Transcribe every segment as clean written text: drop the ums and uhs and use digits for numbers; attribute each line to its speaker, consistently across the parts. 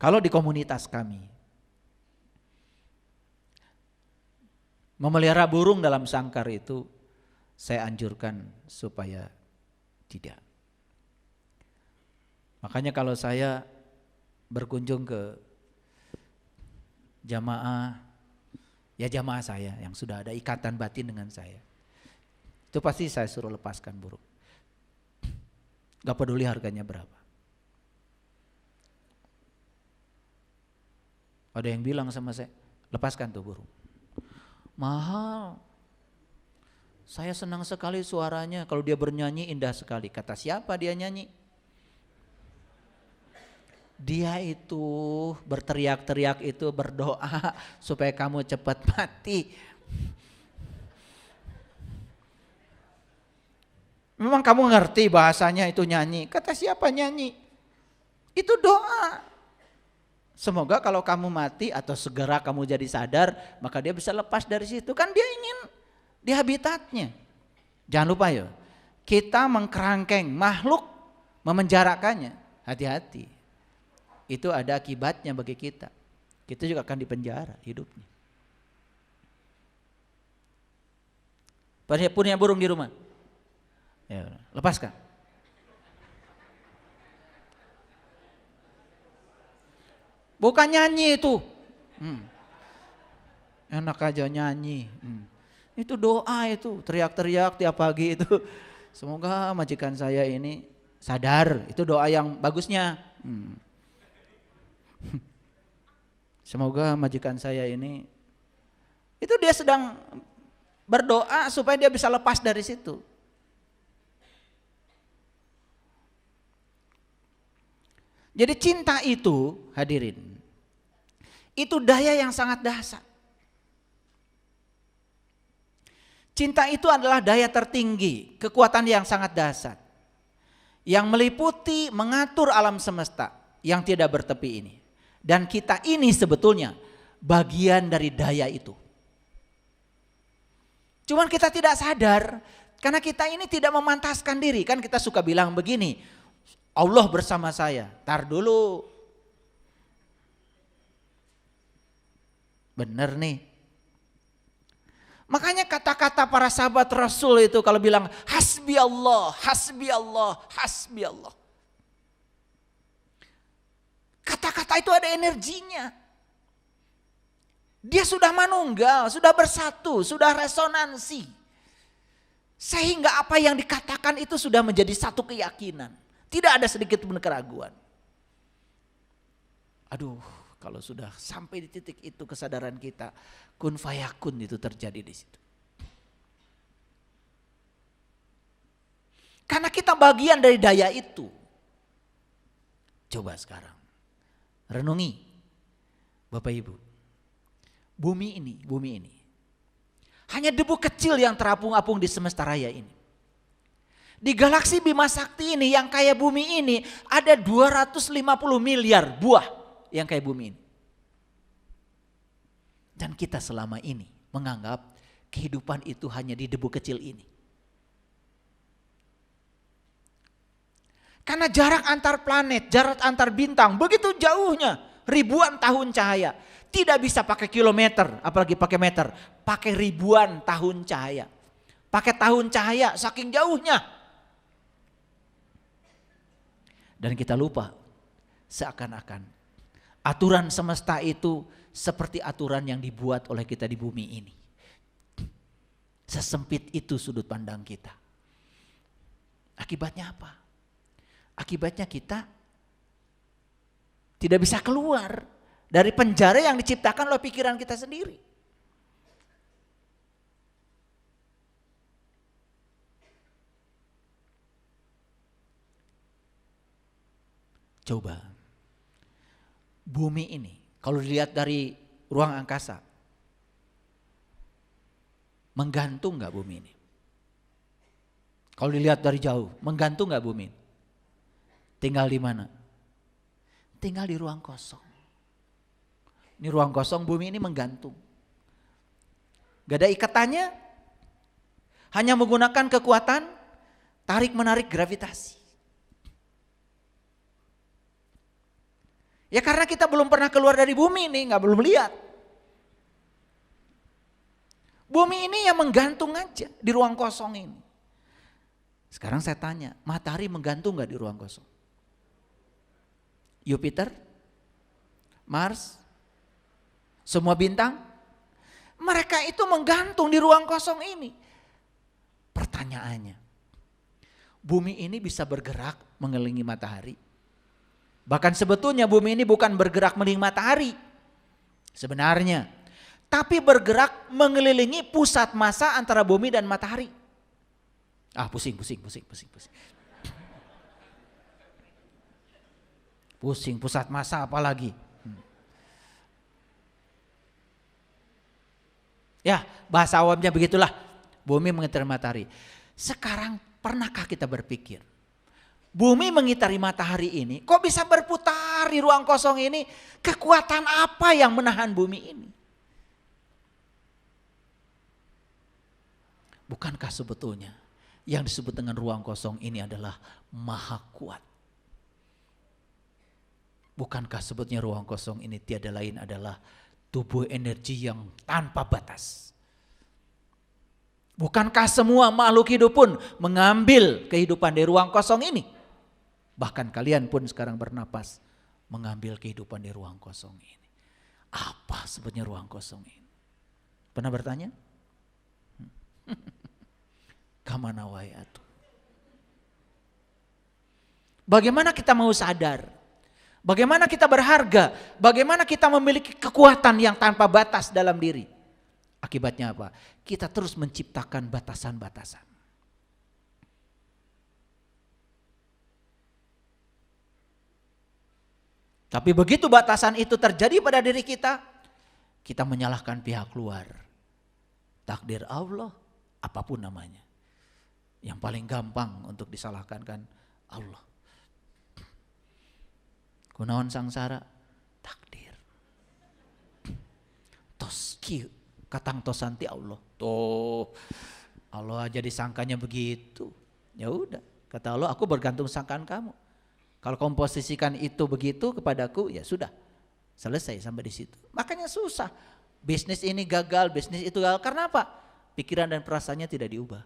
Speaker 1: Kalau di komunitas kami, memelihara burung dalam sangkar itu saya anjurkan supaya tidak. Makanya kalau saya berkunjung ke jamaah, ya jamaah saya yang sudah ada ikatan batin dengan saya, itu pasti saya suruh lepaskan burung. Gak peduli harganya berapa. Ada yang bilang sama saya, lepaskan tuh burung. Mahal. Saya senang sekali suaranya, kalau dia bernyanyi indah sekali. Kata siapa dia nyanyi? Dia itu berteriak-teriak itu berdoa supaya kamu cepat mati. Memang kamu ngerti bahasanya itu nyanyi? Kata siapa nyanyi? Itu doa. Semoga kalau kamu mati atau segera kamu jadi sadar, maka dia bisa lepas dari situ. Kan dia ingin di habitatnya. Jangan lupa ya, kita mengkerangkeng makhluk, memenjarakannya. Hati-hati. Itu ada akibatnya bagi kita. Kita juga akan dipenjara hidupnya. Punya burung di rumah? Ya, lepaskan. Bukan nyanyi itu. Enak aja nyanyi. Itu doa itu, teriak-teriak tiap pagi itu. Semoga majikan saya ini sadar. Itu doa yang bagusnya. Semoga majikan saya ini, itu dia sedang berdoa supaya dia bisa lepas dari situ. Jadi cinta itu, hadirin, itu daya yang sangat dahsyat. Cinta itu adalah daya tertinggi, kekuatan yang sangat dahsyat, yang meliputi, mengatur alam semesta yang tidak bertepi ini. Dan kita ini sebetulnya bagian dari daya itu. Cuman kita tidak sadar, karena kita ini tidak memantaskan diri. Kan kita suka bilang begini, Allah bersama saya. Tar dulu. Bener nih. Makanya kata-kata para sahabat Rasul itu kalau bilang hasbi Allah, hasbi Allah, hasbi Allah. Kata-kata itu ada energinya. Dia sudah manunggal, sudah bersatu, sudah resonansi. Sehingga apa yang dikatakan itu sudah menjadi satu keyakinan. Tidak ada sedikit pun keraguan. Aduh, kalau sudah sampai di titik itu kesadaran kita, kun fayakun itu terjadi di situ. Karena kita bagian dari daya itu. Coba sekarang, renungi Bapak Ibu. Bumi ini. Hanya debu kecil yang terapung-apung di semesta raya ini. Di galaksi Bima Sakti ini yang kayak bumi ini ada 250 miliar buah yang kayak bumi ini. Dan kita selama ini menganggap kehidupan itu hanya di debu kecil ini. Karena jarak antar planet, jarak antar bintang begitu jauhnya, ribuan tahun cahaya. Tidak bisa pakai kilometer, apalagi pakai meter, pakai ribuan tahun cahaya. Pakai tahun cahaya saking jauhnya. Dan kita lupa seakan-akan aturan semesta itu seperti aturan yang dibuat oleh kita di bumi ini. Sesempit itu sudut pandang kita. Akibatnya apa? Akibatnya kita tidak bisa keluar dari penjara yang diciptakan oleh pikiran kita sendiri. Coba, bumi ini kalau dilihat dari ruang angkasa, menggantung gak bumi ini? Kalau dilihat dari jauh, menggantung gak bumi ini? Tinggal di mana? Tinggal di ruang kosong. Ini ruang kosong, bumi ini menggantung. Gak ada ikatannya, hanya menggunakan kekuatan tarik-menarik gravitasi. Ya karena kita belum pernah keluar dari bumi nih, belum lihat. Bumi ini yang menggantung aja di ruang kosong ini. Sekarang saya tanya, matahari menggantung gak di ruang kosong? Jupiter? Mars? Semua bintang? Mereka itu menggantung di ruang kosong ini. Pertanyaannya, bumi ini bisa bergerak mengelilingi matahari? Bahkan sebetulnya bumi ini bukan bergerak mengelilingi matahari sebenarnya, tapi bergerak mengelilingi pusat massa antara bumi dan matahari. Pusing. Pusing, pusat massa apalagi. Ya, bahasa awamnya begitulah. Bumi mengitari matahari. Sekarang pernahkah kita berpikir, bumi mengitari matahari ini kok bisa berputar di ruang kosong ini? Kekuatan apa yang menahan bumi ini? Bukankah sebetulnya yang disebut dengan ruang kosong ini adalah maha kuat? Bukankah sebetulnya ruang kosong ini tiada lain adalah tubuh energi yang tanpa batas? Bukankah semua makhluk hidup pun mengambil kehidupan dari ruang kosong ini? Bahkan kalian pun sekarang bernapas mengambil kehidupan dari ruang kosong ini. Apa sebetulnya ruang kosong ini? Pernah bertanya? Kamana wayatu. Bagaimana kita mau sadar? Bagaimana kita berharga? Bagaimana kita memiliki kekuatan yang tanpa batas dalam diri? Akibatnya apa? Kita terus menciptakan batasan-batasan. Tapi begitu batasan itu terjadi pada diri kita, kita menyalahkan pihak luar. Takdir Allah, apapun namanya. Yang paling gampang untuk disalahkan kan Allah. Kunaon sangsara? Takdir. Tos kieu, katang tosanti Allah. Tuh, Allah aja disangkanya begitu. Ya udah, kata Allah, aku bergantung sangkaan kamu. Kalau kamu posisikan itu begitu kepadaku, ya sudah. Selesai sampai di situ. Makanya susah. Bisnis ini gagal, bisnis itu gagal. Karena apa? Pikiran dan perasaannya tidak diubah.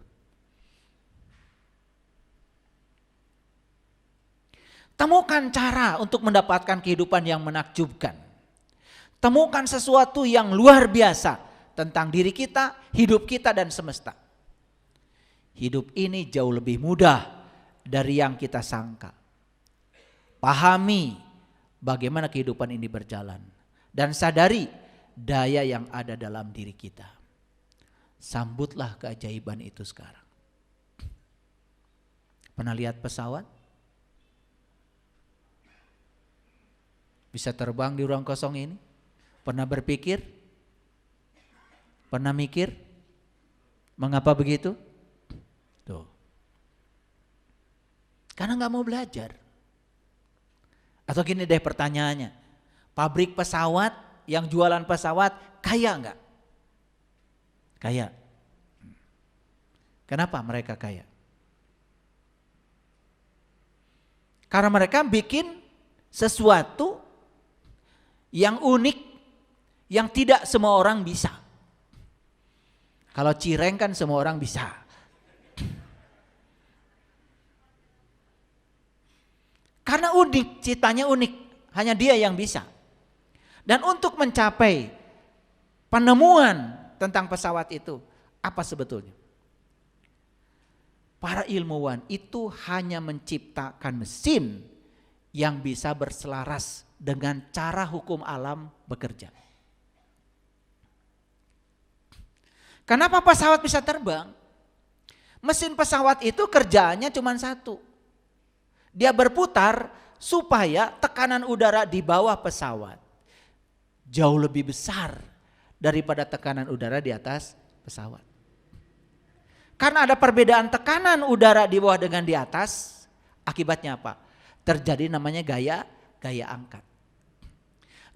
Speaker 1: Temukan cara untuk mendapatkan kehidupan yang menakjubkan. Temukan sesuatu yang luar biasa tentang diri kita, hidup kita dan semesta. Hidup ini jauh lebih mudah dari yang kita sangka. Pahami bagaimana kehidupan ini berjalan dan sadari daya yang ada dalam diri kita. Sambutlah keajaiban itu sekarang. Pernah lihat pesawat? Bisa terbang di ruang kosong ini? Pernah berpikir? Pernah mikir? Mengapa begitu? Tuh. Karena gak mau belajar. Atau gini deh pertanyaannya. Pabrik pesawat yang jualan pesawat kaya gak? Kaya. Kenapa mereka kaya? Karena mereka bikin sesuatu yang unik, yang tidak semua orang bisa. Kalau cireng kan semua orang bisa. Karena unik, ciptanya unik, hanya dia yang bisa. Dan untuk mencapai penemuan tentang pesawat itu, apa sebetulnya? Para ilmuwan itu hanya menciptakan mesin yang bisa berselaras dengan cara hukum alam bekerja. Kenapa pesawat bisa terbang? Mesin pesawat itu kerjaannya cuma satu. Dia berputar supaya tekanan udara di bawah pesawat jauh lebih besar daripada tekanan udara di atas pesawat. Karena ada perbedaan tekanan udara di bawah dengan di atas, akibatnya apa? Terjadi namanya gaya angkat.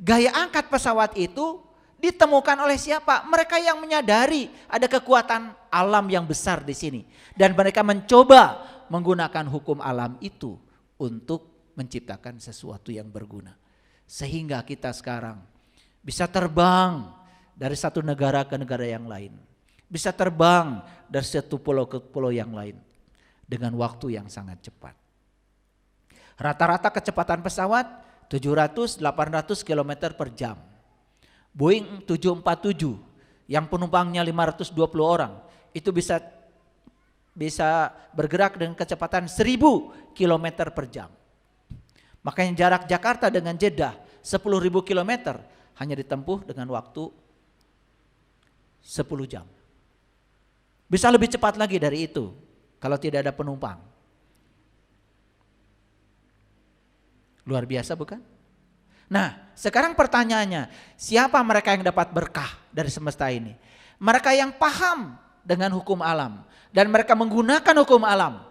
Speaker 1: Gaya angkat pesawat itu ditemukan oleh siapa? Mereka yang menyadari ada kekuatan alam yang besar di sini. Dan mereka mencoba menggunakan hukum alam itu untuk menciptakan sesuatu yang berguna. Sehingga kita sekarang bisa terbang dari satu negara ke negara yang lain. Bisa terbang dari satu pulau ke pulau yang lain dengan waktu yang sangat cepat. Rata-rata kecepatan pesawat 700-800 km per jam. Boeing 747 yang penumpangnya 520 orang itu bisa bergerak dengan kecepatan 1000 km per jam. Makanya jarak Jakarta dengan Jeddah 10.000 km hanya ditempuh dengan waktu 10 jam. Bisa lebih cepat lagi dari itu kalau tidak ada penumpang. Luar biasa bukan? Nah, sekarang pertanyaannya, siapa mereka yang dapat berkah dari semesta ini? Mereka yang paham dengan hukum alam dan mereka menggunakan hukum alam.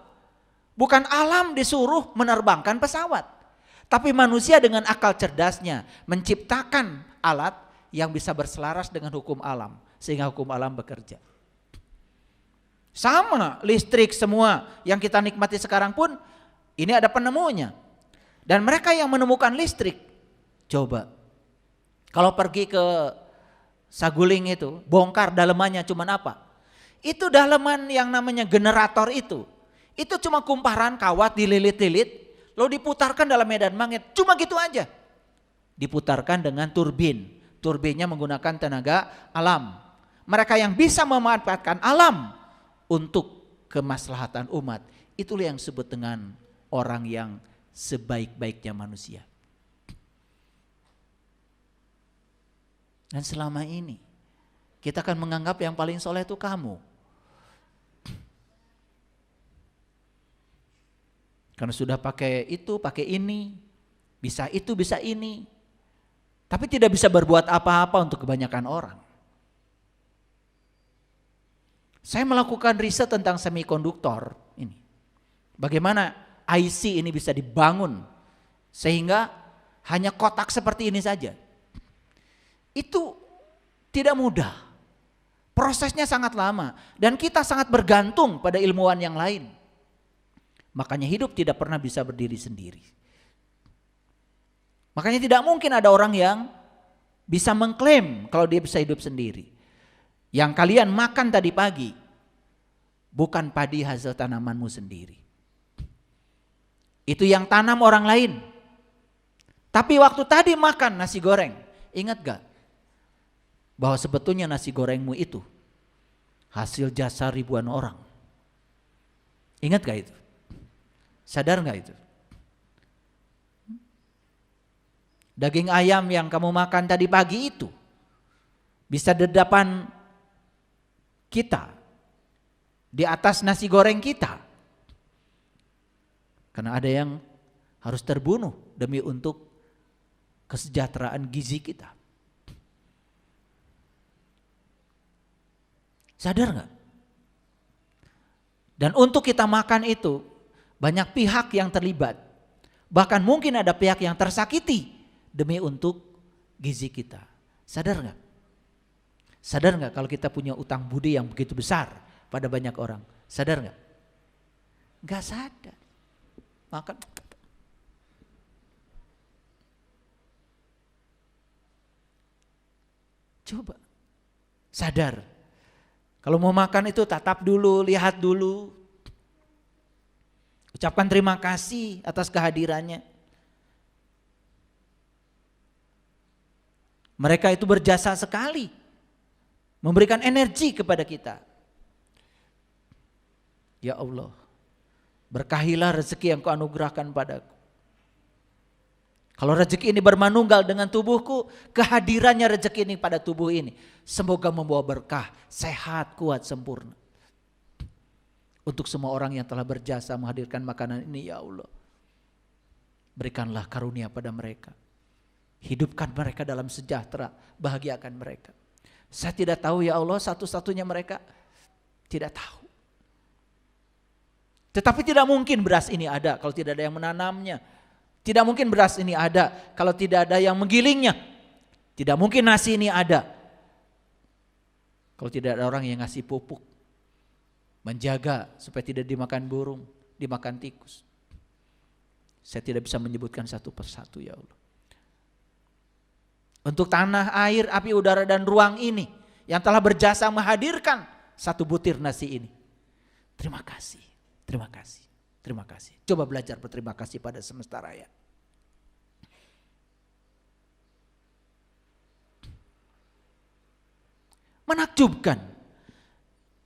Speaker 1: Bukan alam disuruh menerbangkan pesawat, tapi manusia dengan akal cerdasnya menciptakan alat yang bisa berselaras dengan hukum alam sehingga hukum alam bekerja. Sama listrik semua yang kita nikmati sekarang pun ini ada penemunya. Dan mereka yang menemukan listrik, coba kalau pergi ke Saguling itu, bongkar dalemannya cuman apa? Itu daleman yang namanya generator itu cuma kumparan kawat dililit-lilit, lalu diputarkan dalam medan magnet, cuma gitu aja. Diputarkan dengan turbin, turbinnya menggunakan tenaga alam. Mereka yang bisa memanfaatkan alam untuk kemaslahatan umat, itulah yang disebut dengan orang yang sebaik-baiknya manusia. Dan selama ini kita akan menganggap yang paling soleh itu kamu. Karena sudah pakai itu, pakai ini, bisa itu, bisa ini. Tapi tidak bisa berbuat apa-apa untuk kebanyakan orang. Saya melakukan riset tentang semikonduktor ini. Bagaimana IC ini bisa dibangun sehingga hanya kotak seperti ini saja. Itu tidak mudah. Prosesnya sangat lama dan kita sangat bergantung pada ilmuwan yang lain. Makanya hidup tidak pernah bisa berdiri sendiri. Makanya tidak mungkin ada orang yang bisa mengklaim kalau dia bisa hidup sendiri. Yang kalian makan tadi pagi bukan padi hasil tanamanmu sendiri. Itu yang tanam orang lain. Tapi waktu tadi makan nasi goreng, ingat gak? Bahwa sebetulnya nasi gorengmu itu hasil jasa ribuan orang. Ingat gak itu? Sadar gak itu? Daging ayam yang kamu makan tadi pagi itu bisa di depan kita, di atas nasi goreng kita. Karena ada yang harus terbunuh demi untuk kesejahteraan gizi kita. Sadar gak? Dan untuk kita makan itu banyak pihak yang terlibat. Bahkan mungkin ada pihak yang tersakiti demi untuk gizi kita. Sadar gak? Sadar gak kalau kita punya utang budi yang begitu besar pada banyak orang? Sadar gak? Gak sadar. Makan. Coba sadar. Kalau mau makan itu tatap dulu, lihat dulu. Ucapkan terima kasih atas kehadirannya. Mereka itu berjasa sekali, memberikan energi kepada kita. Ya Allah, berkahilah rezeki yang Kau anugerahkan padaku. Kalau rezeki ini bermanunggal dengan tubuhku, kehadirannya rezeki ini pada tubuh ini semoga membawa berkah, sehat, kuat, sempurna. Untuk semua orang yang telah berjasa menghadirkan makanan ini, ya Allah, berikanlah karunia pada mereka. Hidupkan mereka dalam sejahtera, bahagiakan mereka. Saya tidak tahu ya Allah, satu-satunya mereka tidak tahu. Tetapi tidak mungkin beras ini ada kalau tidak ada yang menanamnya. Tidak mungkin beras ini ada kalau tidak ada yang menggilingnya. Tidak mungkin nasi ini ada kalau tidak ada orang yang ngasih pupuk, menjaga supaya tidak dimakan burung, dimakan tikus. Saya tidak bisa menyebutkan satu persatu ya Allah. Untuk tanah, air, api, udara, dan ruang ini yang telah berjasa menghadirkan satu butir nasi ini. Terima kasih, terima kasih, terima kasih. Coba belajar berterima kasih pada semesta raya. Menakjubkan.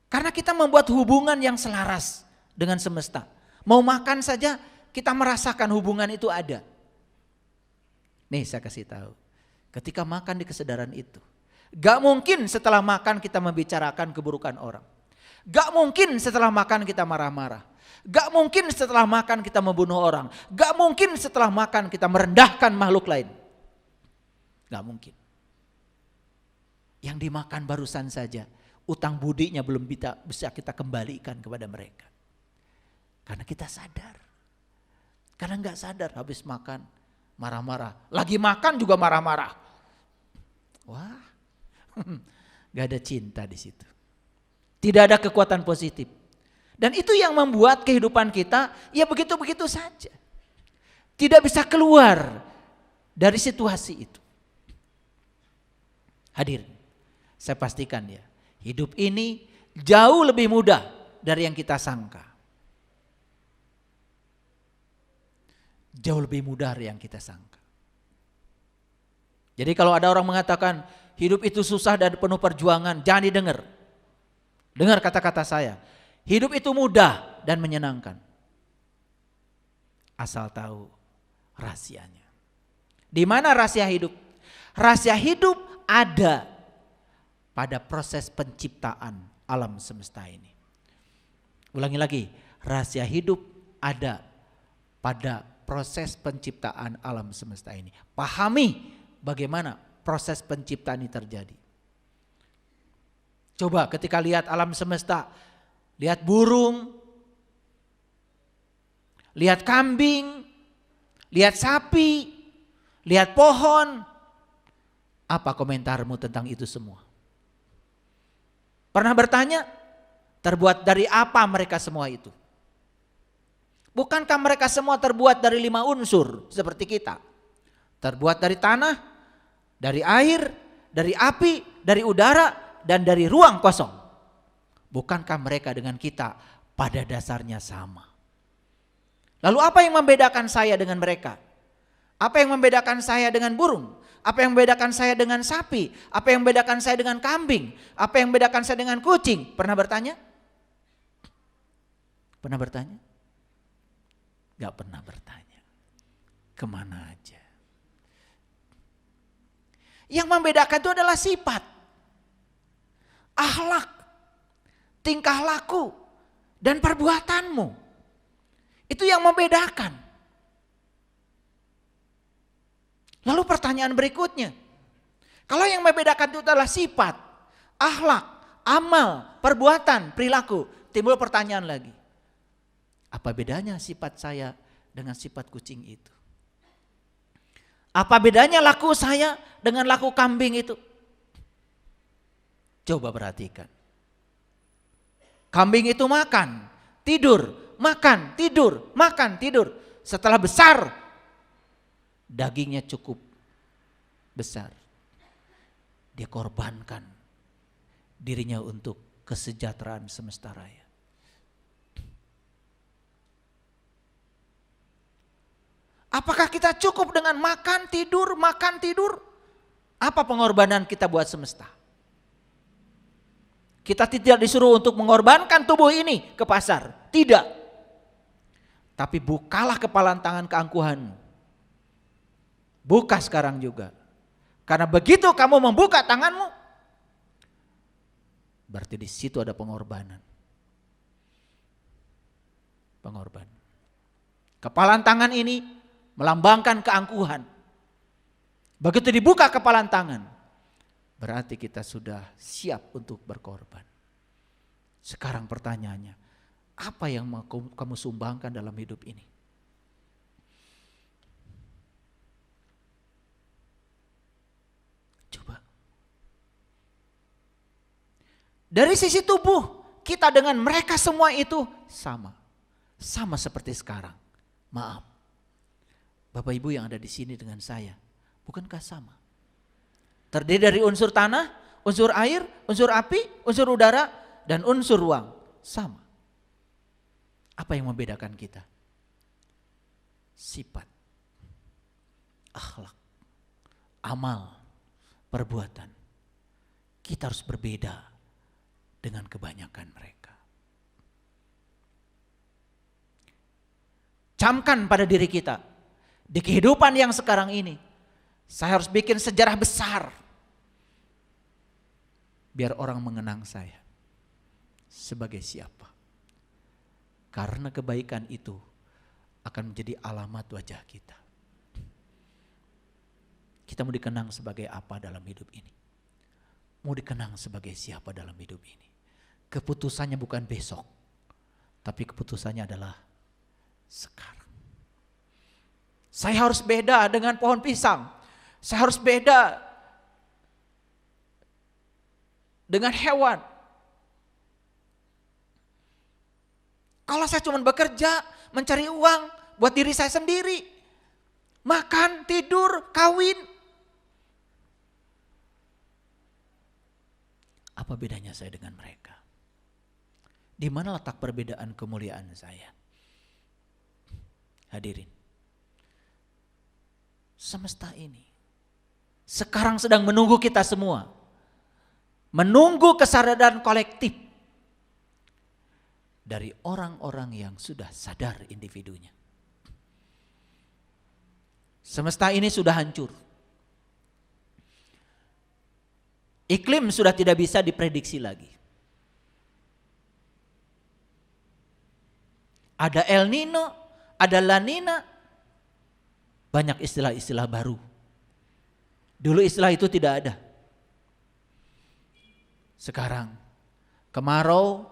Speaker 1: Karena kita membuat hubungan yang selaras dengan semesta. Mau makan saja kita merasakan hubungan itu ada. Nih saya kasih tahu. Ketika makan di kesadaran itu, gak mungkin setelah makan kita membicarakan keburukan orang. Gak mungkin setelah makan kita marah-marah. Gak mungkin setelah makan kita membunuh orang. Gak mungkin setelah makan kita merendahkan makhluk lain. Gak mungkin. Yang dimakan barusan saja, utang budinya belum bisa kita kembalikan kepada mereka. Karena kita sadar. Karena gak sadar habis makan marah-marah. Lagi makan juga marah-marah. Wah, gak ada cinta di situ. Tidak ada kekuatan positif. Dan itu yang membuat kehidupan kita ya begitu-begitu saja. Tidak bisa keluar dari situasi itu. Hadirin, saya pastikan ya, hidup ini jauh lebih mudah dari yang kita sangka. Jauh lebih mudah dari yang kita sangka. Jadi kalau ada orang mengatakan hidup itu susah dan penuh perjuangan, jangan didengar. Dengar kata-kata saya. Hidup itu mudah dan menyenangkan. Asal tahu rahasianya. Di mana rahasia hidup? Rahasia hidup ada pada proses penciptaan alam semesta ini. Ulangi lagi, rahasia hidup ada pada proses penciptaan alam semesta ini. Pahami bagaimana proses penciptaan ini terjadi. Coba ketika lihat alam semesta, lihat burung, lihat kambing, lihat sapi, lihat pohon. Apa komentarmu tentang itu semua? Pernah bertanya, terbuat dari apa mereka semua itu? Bukankah mereka semua terbuat dari 5 unsur seperti kita? Terbuat dari tanah, dari air, dari api, dari udara, dan dari ruang kosong. Bukankah mereka dengan kita pada dasarnya sama? Lalu apa yang membedakan saya dengan mereka? Apa yang membedakan saya dengan burung? Apa yang membedakan saya dengan sapi? Apa yang membedakan saya dengan kambing? Apa yang membedakan saya dengan kucing? Pernah bertanya? Pernah bertanya? Gak pernah bertanya. Kemana aja? Yang membedakan itu adalah sifat, akhlak, tingkah laku, dan perbuatanmu. Itu yang membedakan. Lalu pertanyaan berikutnya, kalau yang membedakan itu adalah sifat, akhlak, amal, perbuatan, perilaku, timbul pertanyaan lagi. Apa bedanya sifat saya dengan sifat kucing itu? Apa bedanya laku saya dengan laku kambing itu? Coba perhatikan. Kambing itu makan, tidur, makan, tidur, makan, tidur. Setelah besar, dagingnya cukup besar. Dia korbankan dirinya untuk kesejahteraan semesta raya. Apakah kita cukup dengan makan, tidur, makan, tidur? Apa pengorbanan kita buat semesta? Kita tidak disuruh untuk mengorbankan tubuh ini ke pasar. Tidak. Tapi bukalah kepalan tangan keangkuhanmu. Buka sekarang juga. Karena begitu kamu membuka tanganmu, berarti di situ ada pengorbanan. Pengorbanan. Kepalan tangan ini melambangkan keangkuhan. Begitu dibuka kepalan tangan, berarti kita sudah siap untuk berkorban. Sekarang pertanyaannya, apa yang mau kamu sumbangkan dalam hidup ini? Coba. Dari sisi tubuh, kita dengan mereka semua itu sama. Sama seperti sekarang. Maaf. Bapak Ibu yang ada di sini dengan saya, bukankah sama? Terdiri dari unsur tanah, unsur air, unsur api, unsur udara, dan unsur ruang. Sama. Apa yang membedakan kita? Sifat, akhlak, amal, perbuatan. Kita harus berbeda dengan kebanyakan mereka. Camkan pada diri kita, di kehidupan yang sekarang ini, saya harus bikin sejarah besar. Biar orang mengenang saya sebagai siapa. Karena kebaikan itu akan menjadi alamat wajah kita. Kita mau dikenang sebagai apa dalam hidup ini? Mau dikenang sebagai siapa dalam hidup ini? Keputusannya bukan besok, tapi keputusannya adalah sekarang. Saya harus beda dengan pohon pisang. Saya harus beda dengan hewan. Kalau saya cuma bekerja, mencari uang buat diri saya sendiri, makan, tidur, kawin, apa bedanya saya dengan mereka? Di mana letak perbedaan kemuliaan saya? Hadirin, semesta ini sekarang sedang menunggu kita semua, menunggu kesadaran kolektif dari orang-orang yang sudah sadar individunya. Semesta ini sudah hancur. Iklim sudah tidak bisa diprediksi lagi. Ada El Nino, ada La Nina. Banyak istilah-istilah baru. Dulu istilah itu tidak ada. Sekarang kemarau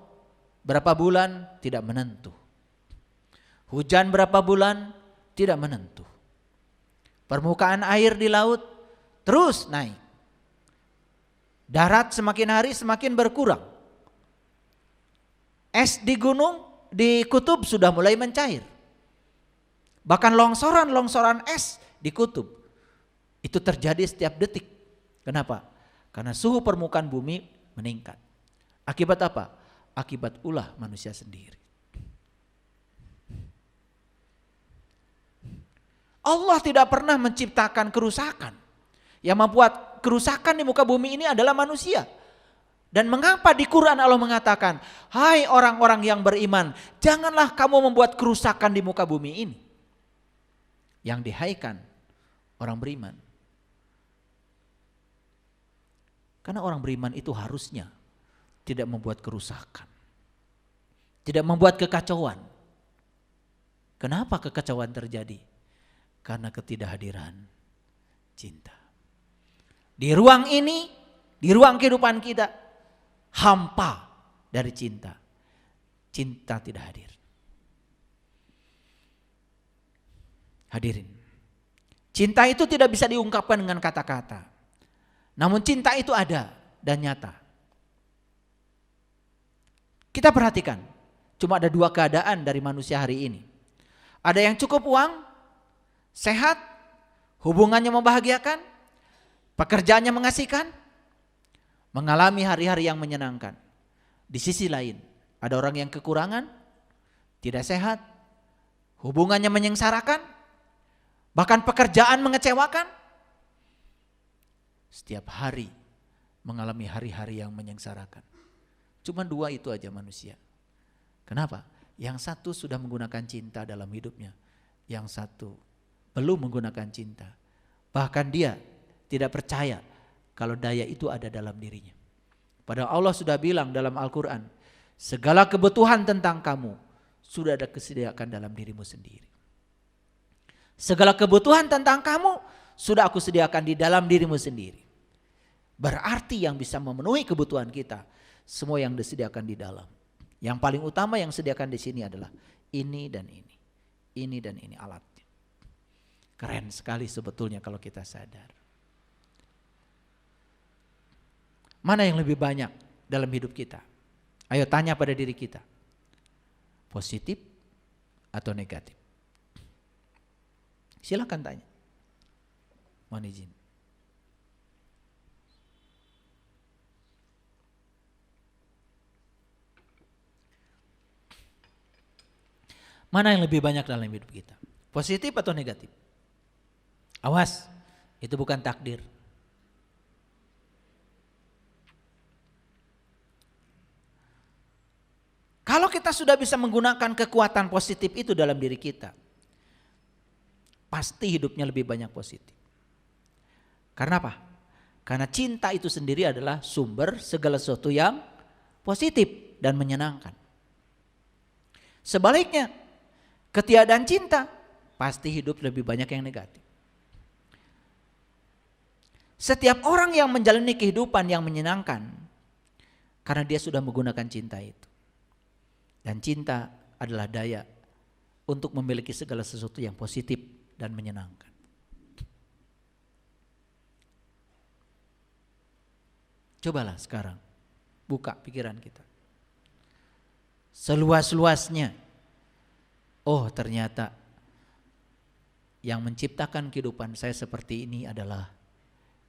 Speaker 1: berapa bulan tidak menentu. Hujan berapa bulan tidak menentu. Permukaan air di laut terus naik. Darat semakin hari semakin berkurang. Es di gunung, di kutub sudah mulai mencair. Bahkan longsoran-longsoran es di kutub itu terjadi setiap detik. Kenapa? Karena suhu permukaan bumi meningkat. Akibat apa? Akibat ulah manusia sendiri. Allah tidak pernah menciptakan kerusakan. Yang membuat kerusakan di muka bumi ini adalah manusia. Dan mengapa di Quran Allah mengatakan, hai orang-orang yang beriman, janganlah kamu membuat kerusakan di muka bumi ini. Yang dihaikan orang beriman. Karena orang beriman itu harusnya tidak membuat kerusakan. Tidak membuat kekacauan. Kenapa kekacauan terjadi? Karena ketidakhadiran cinta. Di ruang ini, di ruang kehidupan kita, hampa dari cinta. Cinta tidak hadir. Hadirin, cinta itu tidak bisa diungkapkan dengan kata-kata. Namun cinta itu ada dan nyata. Kita perhatikan, cuma ada dua keadaan dari manusia hari ini. Ada yang cukup uang, sehat, hubungannya membahagiakan, pekerjaannya mengasihkan, mengalami hari-hari yang menyenangkan. Di sisi lain, ada orang yang kekurangan, tidak sehat, hubungannya menyengsarakan, bahkan pekerjaan mengecewakan. Setiap hari mengalami hari-hari yang menyengsarakan. Cuma dua itu aja manusia. Kenapa? Yang satu sudah menggunakan cinta dalam hidupnya. Yang satu belum menggunakan cinta. Bahkan dia tidak percaya kalau daya itu ada dalam dirinya. Padahal Allah sudah bilang dalam Al-Quran, segala kebutuhan tentang kamu sudah ada kesediaan dalam dirimu sendiri. Segala kebutuhan tentang kamu sudah aku sediakan di dalam dirimu sendiri. Berarti yang bisa memenuhi kebutuhan kita, semua yang disediakan di dalam. Yang paling utama yang disediakan di sini adalah ini dan ini. Ini dan ini alatnya. Keren sekali sebetulnya kalau kita sadar. Mana yang lebih banyak dalam hidup kita? Ayo tanya pada diri kita. Positif atau negatif? Silakan tanya. Mohon izin. Mana yang lebih banyak dalam hidup kita? Positif atau negatif? Awas, itu bukan takdir. Kalau kita sudah bisa menggunakan kekuatan positif itu dalam diri kita, pasti hidupnya lebih banyak positif. Karena apa? Karena cinta itu sendiri adalah sumber segala sesuatu yang positif dan menyenangkan. Sebaliknya, ketiadaan cinta, pasti hidup lebih banyak yang negatif. Setiap orang yang menjalani kehidupan yang menyenangkan, karena dia sudah menggunakan cinta itu. Dan cinta adalah daya untuk memiliki segala sesuatu yang positif dan menyenangkan. Cobalah sekarang buka pikiran kita. Seluas-luasnya. Oh, ternyata yang menciptakan kehidupan saya seperti ini adalah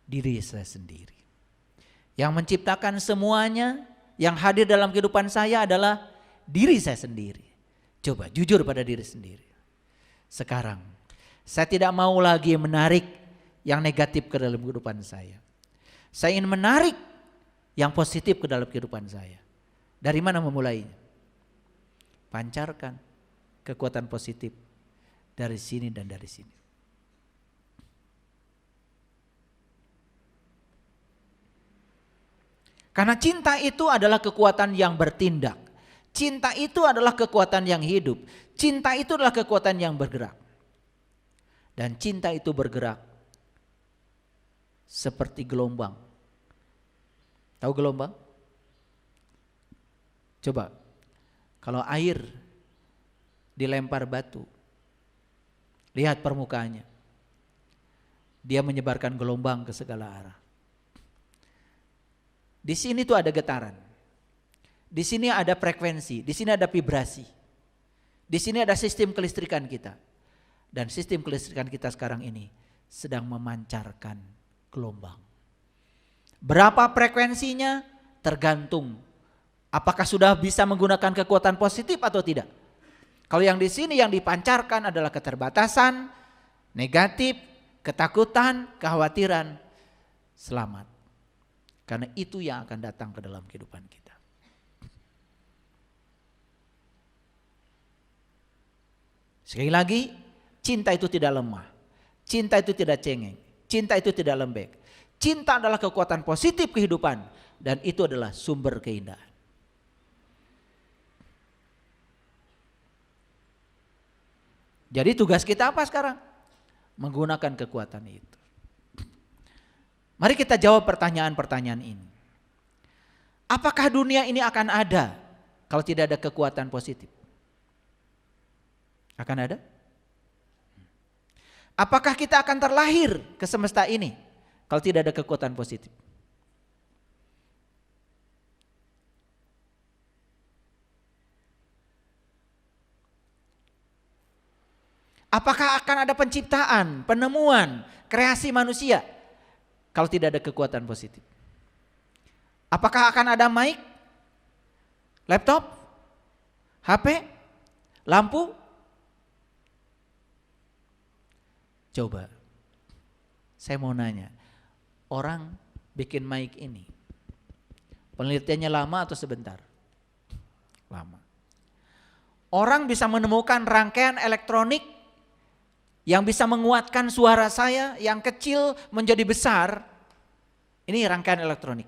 Speaker 1: diri saya sendiri. Yang menciptakan semuanya yang hadir dalam kehidupan saya adalah diri saya sendiri. Coba jujur pada diri sendiri. Sekarang saya tidak mau lagi menarik yang negatif ke dalam kehidupan saya. Saya ingin menarik yang positif ke dalam kehidupan saya. Dari mana memulainya? Pancarkan kekuatan positif dari sini dan dari sini. Karena cinta itu adalah kekuatan yang bertindak. Cinta itu adalah kekuatan yang hidup. Cinta itu adalah kekuatan yang bergerak. Dan cinta itu bergerak seperti gelombang. Tahu gelombang? Coba, kalau air dilempar batu, lihat permukaannya. Dia menyebarkan gelombang ke segala arah. Di sini tuh ada getaran. Di sini ada frekuensi, di sini ada vibrasi. Di sini ada sistem kelistrikan kita. Dan sistem kelistrikan kita sekarang ini sedang memancarkan gelombang. Berapa frekuensinya? Tergantung apakah sudah bisa menggunakan kekuatan positif atau tidak. Kalau yang di sini yang dipancarkan adalah keterbatasan, negatif, ketakutan, kekhawatiran, selamat. Karena itu yang akan datang ke dalam kehidupan kita. Sekali lagi, cinta itu tidak lemah. Cinta itu tidak cengeng. Cinta itu tidak lembek. Cinta adalah kekuatan positif kehidupan. Dan itu adalah sumber keindahan. Jadi tugas kita apa sekarang? Menggunakan kekuatan itu. Mari kita jawab pertanyaan-pertanyaan ini. Apakah dunia ini akan ada kalau tidak ada kekuatan positif? Akan ada? Apakah kita akan terlahir ke semesta ini kalau tidak ada kekuatan positif? Apakah akan ada penciptaan, penemuan, kreasi manusia kalau tidak ada kekuatan positif? Apakah akan ada mic, laptop, HP, lampu? Coba, saya mau nanya, orang bikin mic ini, penelitiannya lama atau sebentar? Lama. Orang bisa menemukan rangkaian elektronik yang bisa menguatkan suara saya yang kecil menjadi besar. Ini rangkaian elektronik.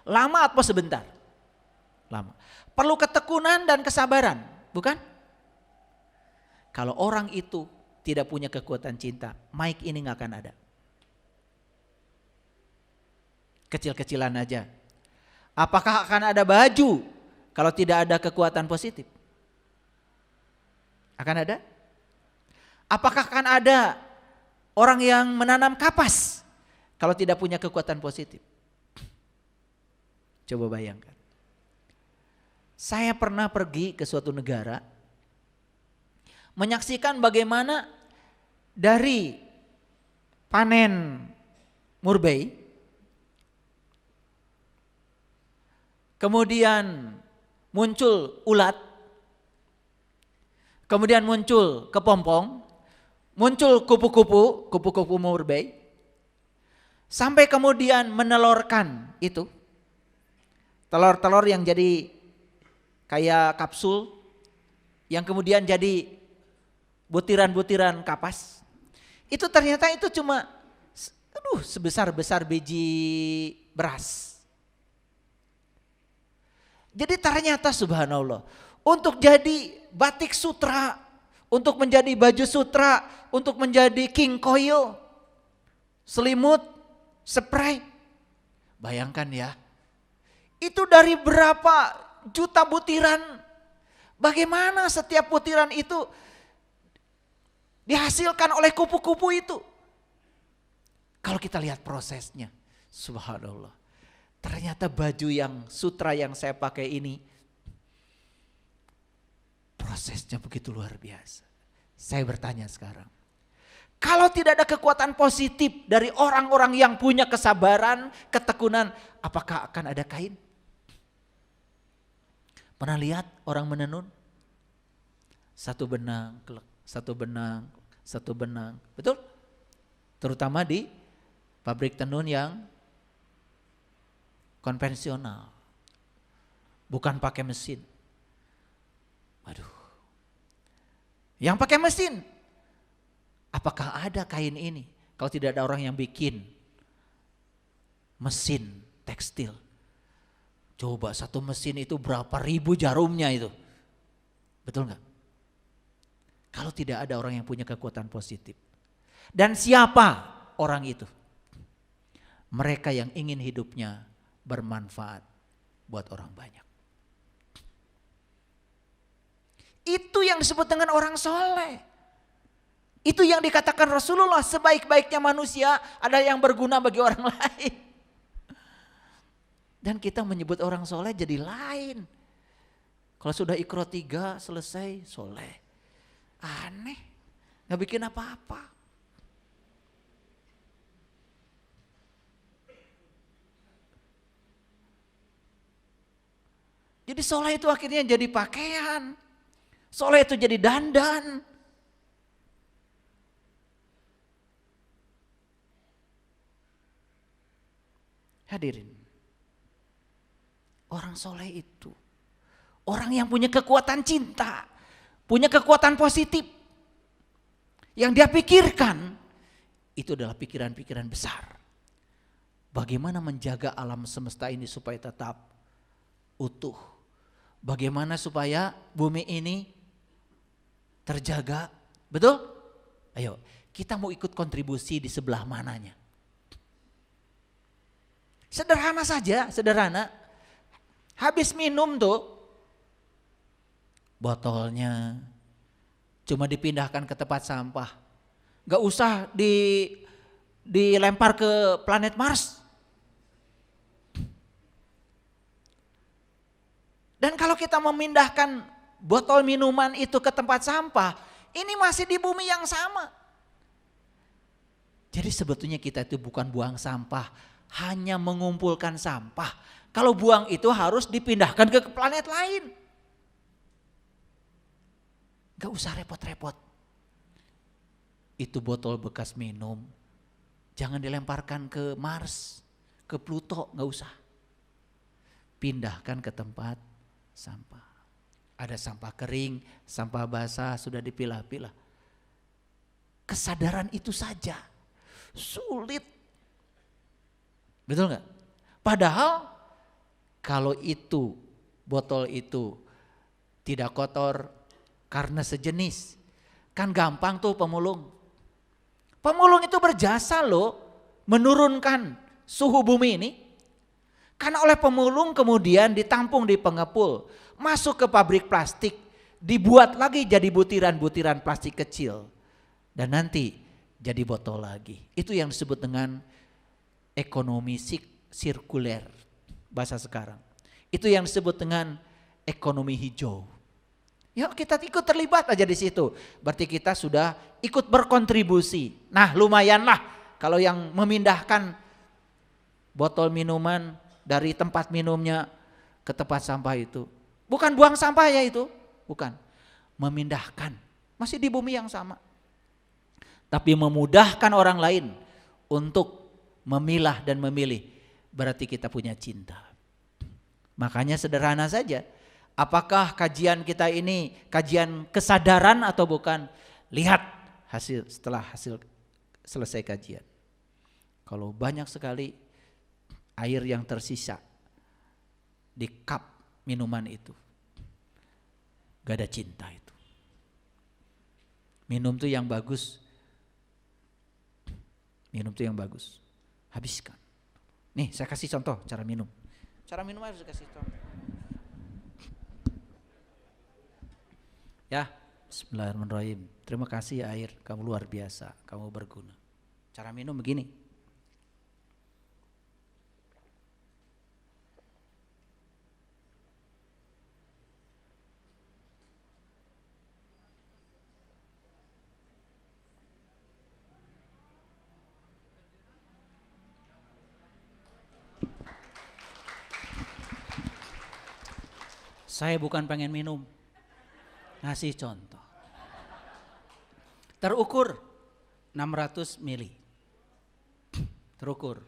Speaker 1: Lama atau sebentar? Lama. Perlu ketekunan dan kesabaran, bukan? Kalau orang itu tidak punya kekuatan cinta, mic ini gak akan ada. Kecil-kecilan aja. Apakah akan ada baju kalau tidak ada kekuatan positif? Akan ada? Apakah akan ada orang yang menanam kapas kalau tidak punya kekuatan positif? Coba bayangkan. Saya pernah pergi ke suatu negara, menyaksikan bagaimana dari panen murbei, kemudian muncul ulat, kemudian muncul kepompong, muncul kupu-kupu murbei, sampai kemudian menelorkan itu. Telur-telur yang jadi kayak kapsul, yang kemudian jadi butiran-butiran kapas. Itu ternyata itu cuma sebesar-besar biji beras. Jadi ternyata subhanallah, untuk jadi batik sutra, untuk menjadi baju sutra, untuk menjadi king coil, selimut, spray. Bayangkan ya, itu dari berapa juta butiran. Bagaimana setiap butiran itu dihasilkan oleh kupu-kupu itu. Kalau kita lihat prosesnya, subhanallah. Ternyata baju yang sutra yang saya pakai ini, prosesnya begitu luar biasa. Saya bertanya sekarang, kalau tidak ada kekuatan positif dari orang-orang yang punya kesabaran, ketekunan, apakah akan ada kain? Pernah lihat orang menenun? Satu benang, satu benang, satu benang. Betul? Terutama di pabrik tenun yang konvensional. Bukan pakai mesin. Waduh. Yang pakai mesin. Apakah ada kain ini? Kalau tidak ada orang yang bikin mesin tekstil. Coba satu mesin itu berapa ribu jarumnya itu. Betul nggak? Kalau tidak ada orang yang punya kekuatan positif. Dan siapa orang itu? Mereka yang ingin hidupnya bermanfaat buat orang banyak. Itu yang disebut dengan orang soleh. Itu yang dikatakan Rasulullah, sebaik-baiknya manusia adalah yang berguna bagi orang lain. Dan kita menyebut orang soleh jadi lain. Kalau sudah Iqra 3 selesai, soleh. Aneh, gak bikin apa-apa. Jadi soleh itu akhirnya jadi pakaian. Soleh itu jadi dandan. Hadirin. Orang soleh itu. Orang yang punya kekuatan cinta. Punya kekuatan positif. Yang dia pikirkan. Itu adalah pikiran-pikiran besar. Bagaimana menjaga alam semesta ini supaya tetap utuh. Bagaimana supaya bumi ini terjaga, betul? Ayo, kita mau ikut kontribusi di sebelah mananya? Sederhana saja, sederhana. Habis minum tuh, botolnya cuma dipindahkan ke tempat sampah. Gak usah dilempar ke planet Mars. Dan kalau kita memindahkan botol minuman itu ke tempat sampah, ini masih di bumi yang sama. Jadi sebetulnya kita itu bukan buang sampah, hanya mengumpulkan sampah. Kalau buang itu harus dipindahkan ke planet lain. Gak usah repot-repot. Itu botol bekas minum, jangan dilemparkan ke Mars, ke Pluto, gak usah. Pindahkan ke tempat sampah. Ada sampah kering, sampah basah sudah dipilah-pilah. Kesadaran itu saja sulit. Betul nggak? Padahal kalau itu botol itu tidak kotor karena sejenis, kan gampang tuh pemulung. Pemulung itu berjasa loh menurunkan suhu bumi ini. Karena oleh pemulung kemudian ditampung di pengepul, masuk ke pabrik plastik, dibuat lagi jadi butiran-butiran plastik kecil. Dan nanti jadi botol lagi. Itu yang disebut dengan ekonomi sirkuler, bahasa sekarang. Itu yang disebut dengan ekonomi hijau. Yuk kita ikut terlibat aja di situ. Berarti kita sudah ikut berkontribusi. Nah lumayanlah kalau yang memindahkan botol minuman dari tempat minumnya ke tempat sampah itu. Bukan buang sampah ya itu, bukan. memindahkan, masih di bumi yang sama. Tapi memudahkan orang lain untuk memilah dan memilih, berarti kita punya cinta. Makanya sederhana saja, apakah kajian kita ini kajian kesadaran atau bukan? Lihat hasil setelah selesai kajian. Kalau banyak sekali air yang tersisa di cup minuman itu, gak ada cinta itu. Minum tuh yang bagus, habiskan. Nih saya kasih contoh cara minum. Cara minum harus kasih contoh. Ya, bismillahirrahmanirrahim. Terima kasih air, kamu luar biasa, kamu berguna. Cara minum begini. Saya bukan pengen minum, ngasih contoh. Terukur 600 mili. Terukur.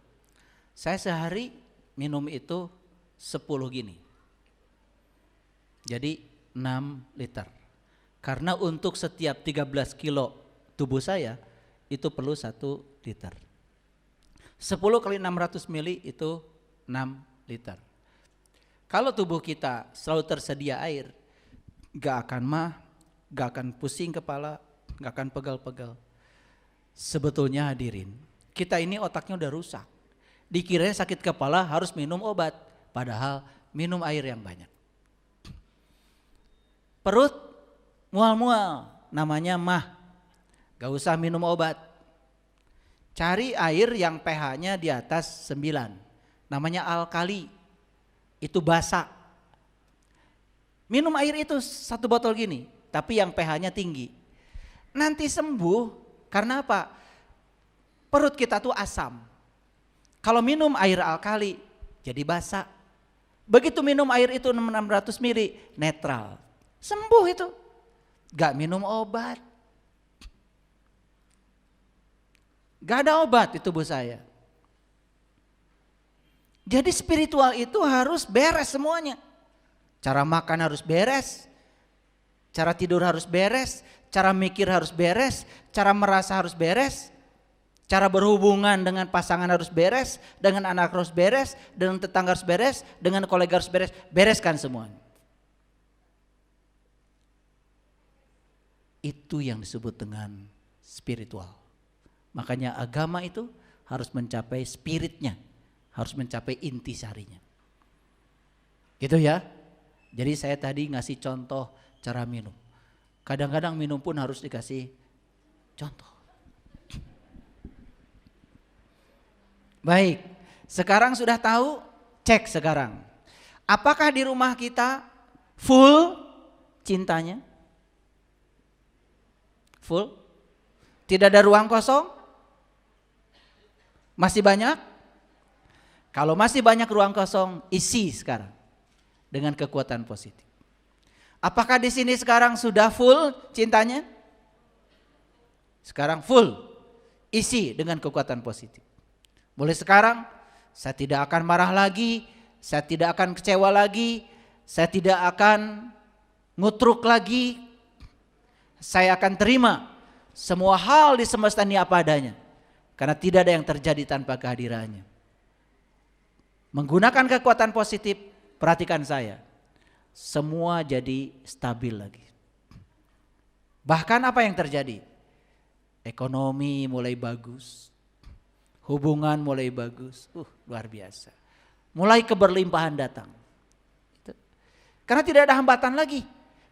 Speaker 1: Saya sehari minum itu 10 gini. Jadi 6 liter. Karena untuk setiap 13 kilo tubuh saya itu perlu 1 liter. 10 kali 600 mili itu 6 liter. Kalau tubuh kita selalu tersedia air, gak akan gak akan pusing kepala, gak akan pegal-pegal. Sebetulnya hadirin, kita ini otaknya udah rusak. Dikirain sakit kepala harus minum obat, padahal minum air yang banyak. Perut mual-mual, namanya mah, gak usah minum obat. Cari air yang pH-nya di atas 9, namanya alkali. Itu basah. Minum air itu 1 botol gini, tapi yang pH-nya tinggi. Nanti sembuh karena apa? Perut kita tuh asam. Kalau minum air alkali jadi basah. Begitu minum air itu 600 mili netral. Sembuh itu. Gak minum obat. Gak ada obat di tubuh saya. Jadi spiritual itu harus beres semuanya. Cara makan harus beres, cara tidur harus beres, cara mikir harus beres, cara merasa harus beres, cara berhubungan dengan pasangan harus beres, dengan anak harus beres, dengan tetangga harus beres, dengan kolega harus beres. Bereskan semuanya. Itu yang disebut dengan spiritual. Makanya agama itu harus mencapai spiritnya. Harus mencapai inti sarinya. Gitu ya. Jadi saya tadi ngasih contoh cara minum. Kadang-kadang minum pun harus dikasih contoh. Baik, sekarang sudah tahu, cek sekarang. Apakah di rumah kita full cintanya? Full? Tidak ada ruang kosong? Masih banyak? Kalau masih banyak ruang kosong, isi sekarang dengan kekuatan positif. Apakah di sini sekarang sudah full cintanya? Sekarang full, isi dengan kekuatan positif. Mulai sekarang, saya tidak akan marah lagi, saya tidak akan kecewa lagi, saya tidak akan ngutruk lagi. Saya akan terima semua hal di semesta ini apa adanya, karena tidak ada yang terjadi tanpa kehadirannya. Menggunakan kekuatan positif, perhatikan saya, semua jadi stabil lagi. Bahkan apa yang terjadi? Ekonomi mulai bagus, hubungan mulai bagus, luar biasa. Mulai keberlimpahan datang. Karena tidak ada hambatan lagi,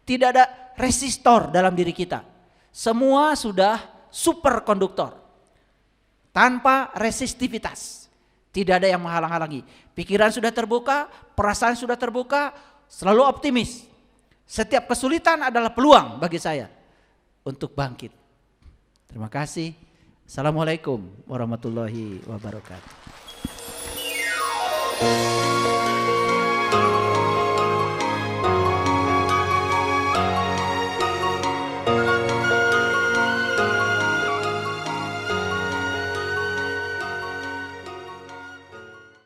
Speaker 1: tidak ada resistor dalam diri kita. Semua sudah superkonduktor, tanpa resistivitas. Tidak ada yang menghalang-halangi. Pikiran sudah terbuka, perasaan sudah terbuka, selalu optimis. Setiap kesulitan adalah peluang bagi saya untuk bangkit. Terima kasih. Assalamualaikum warahmatullahi wabarakatuh.